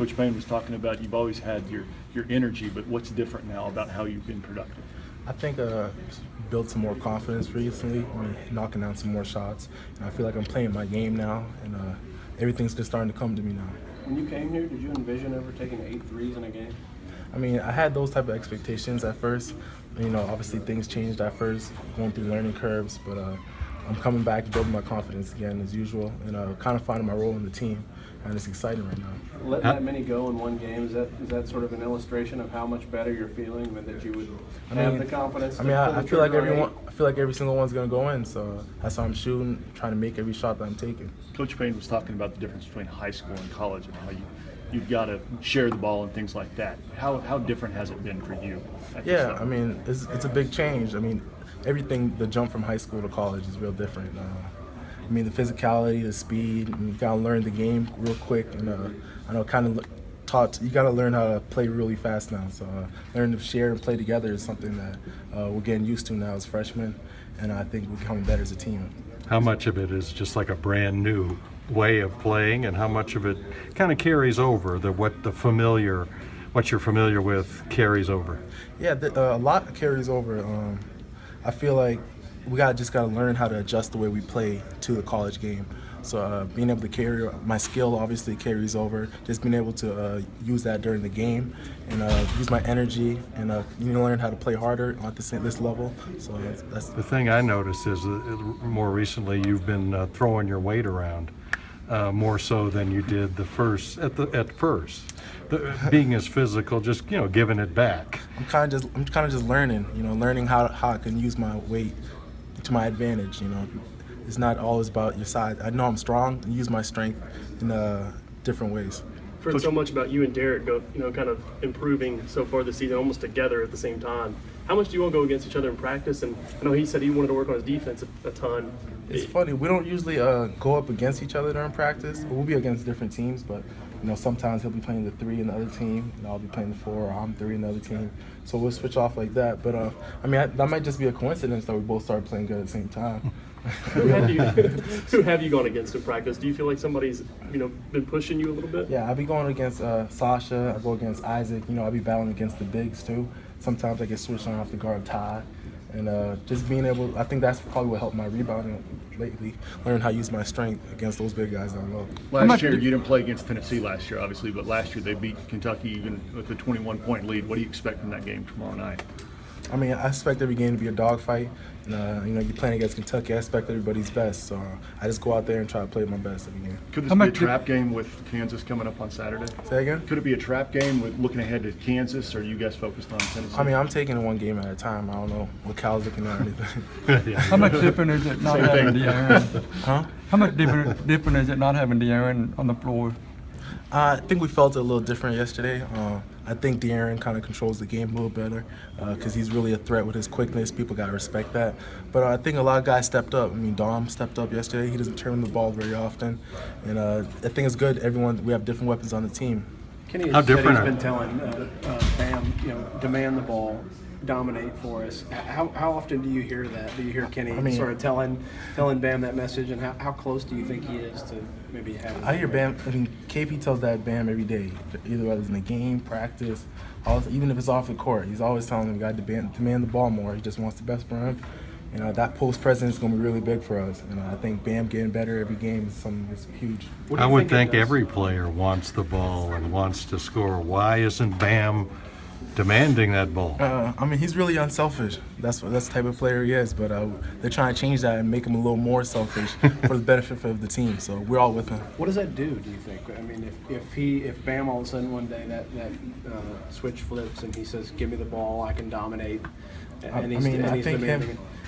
Coach Payne was talking about you've always had your energy, but what's different now about how you've been productive? I think built some more confidence recently. I mean, knocking down some more shots. And I feel like I'm playing my game now, and everything's just starting to come to me now. When you came here, did you envision ever taking 8 threes in a game? I mean, I had those type of expectations at first. You know, obviously things changed at first, going through learning curves, but I'm coming back, building my confidence again as usual, and kind of finding my role in the team, and it's exciting right now. Letting that many go in one game, is that sort of an illustration of how much better you're feeling and that you would have the confidence? I feel like every single one's gonna go in, so that's how I'm shooting, trying to make every shot that I'm taking. Coach Payne was talking about the difference between high school and college and how you've got to share the ball and things like that. How different has it been for you? Yeah, I mean, it's a big change. I mean, everything, the jump from high school to college is real different. I mean, the physicality, the speed, and you gotta learn the game real quick, and I know kind of taught you gotta learn how to play really fast now. So learning to share and play together is something that we're getting used to now as freshmen, and I think we're becoming better as a team. How much of it is just like a brand new way of playing, and how much of it kind of carries over? What you're familiar with carries over? Yeah, a lot carries over. I feel like we just gotta learn how to adjust the way we play to the college game. So being able to carry my skill obviously carries over. Just being able to use that during the game and use my energy and learn how to play harder at this level. So that's the thing I noticed is more recently you've been throwing your weight around more so than you did at first. Being as physical, just giving it back. I'm kind of just learning, learning how I can use my weight to my advantage. It's not always about your size. I know I'm strong and use my strength in different ways. I've heard so much about you and Derek kind of improving so far this season, almost together at the same time. How much do you all go against each other in practice? And I know he said he wanted to work on his defense a ton. It's funny, we don't usually go up against each other during practice. We'll be against different teams, but sometimes he'll be playing the 3 in the other team, and I'll be playing the 4, or I'm 3 in the other team. So we'll switch off like that. But I mean, that might just be a coincidence that we both started playing good at the same time. Who have you gone against in practice? Do you feel like somebody's been pushing you a little bit? Yeah, I'll be going against Sasha. I go against Isaac. I'll be battling against the bigs too. Sometimes I get switched on off the guard Ty. And just being able, I think that's probably what helped my rebounding lately. Learn how to use my strength against those big guys down low. Last year, you didn't play against Tennessee last year, obviously, but last year they beat Kentucky even with a 21-point lead. What do you expect from that game tomorrow night? I mean, I expect every game to be a dogfight. You're playing against Kentucky. I expect everybody's best. So I just go out there and try to play my best every game. Could this be a trap game with Kansas coming up on Saturday? Say again? Could it be a trap game with looking ahead to Kansas, or are you guys focused on Tennessee? I mean, I'm taking it one game at a time. I don't know what Cal's looking at or anything. How much different is it not having De'Aaron? Huh? How much different is it not having De'Aaron on the floor? I think we felt it a little different yesterday. I think De'Aaron kind of controls the game a little better because he's really a threat with his quickness. People got to respect that. But I think a lot of guys stepped up. I mean, Dom stepped up yesterday. He doesn't turn the ball very often. And I think it's good. We have different weapons on the team. Kenny has said he's been telling Bam, demand the ball, dominate for us. How often do you hear that? Do you hear Kenny sort of telling Bam that message? And how close do you think he is to maybe having? I hear Bam. I mean, KP tells that Bam every day, either whether it's in the game, practice, even if it's off the court. He's always telling him, "Got to demand the ball more." He just wants the best for him. That post presence is going to be really big for us. I think Bam getting better every game is something that's huge. I would think every player wants the ball and wants to score. Why isn't Bam demanding that ball? I mean, he's really unselfish. That's the type of player he is. But they're trying to change that and make him a little more selfish for the benefit of the team. So we're all with him. What does that do you think? I mean, if Bam all of a sudden one day that switch flips and he says, "Give me the ball, I can dominate," and I think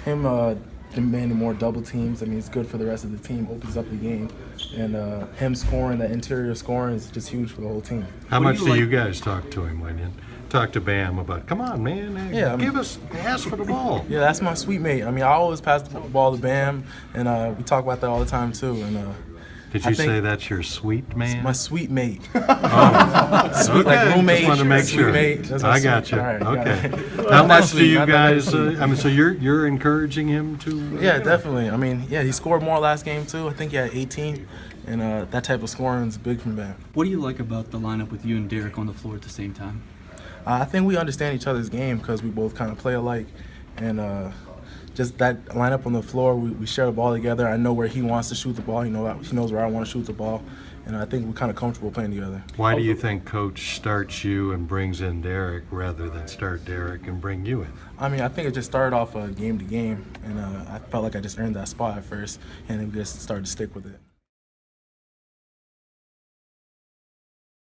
him demanding more double teams. I mean, it's good for the rest of the team. Opens up the game, and him scoring, that interior scoring is just huge for the whole team. How much do you guys talk to him, Wenyen? Talk to Bam about, come on, man, ask for the ball. Yeah, that's my sweet mate. I mean, I always pass the ball to Bam, and we talk about that all the time too. And did you say that's your sweet man? My sweet mate. Sweet, like roommate. Just wanted to make sure. Mate. I got you. Right, okay. How much do you guys? So you're encouraging him to? Yeah, definitely. I mean, he scored more last game too. I think he had 18. and that type of scoring is big from Bam. What do you like about the lineup with you and Derek on the floor at the same time? I think we understand each other's game because we both kind of play alike, and just that lineup on the floor, we share the ball together. I know where he wants to shoot the ball. He knows where I want to shoot the ball, and I think we're kind of comfortable playing together. Why do you think Coach starts you and brings in Derek rather than start Derek and bring you in? I mean, I think it just started off game to game, and I felt like I just earned that spot at first, and we just started to stick with it.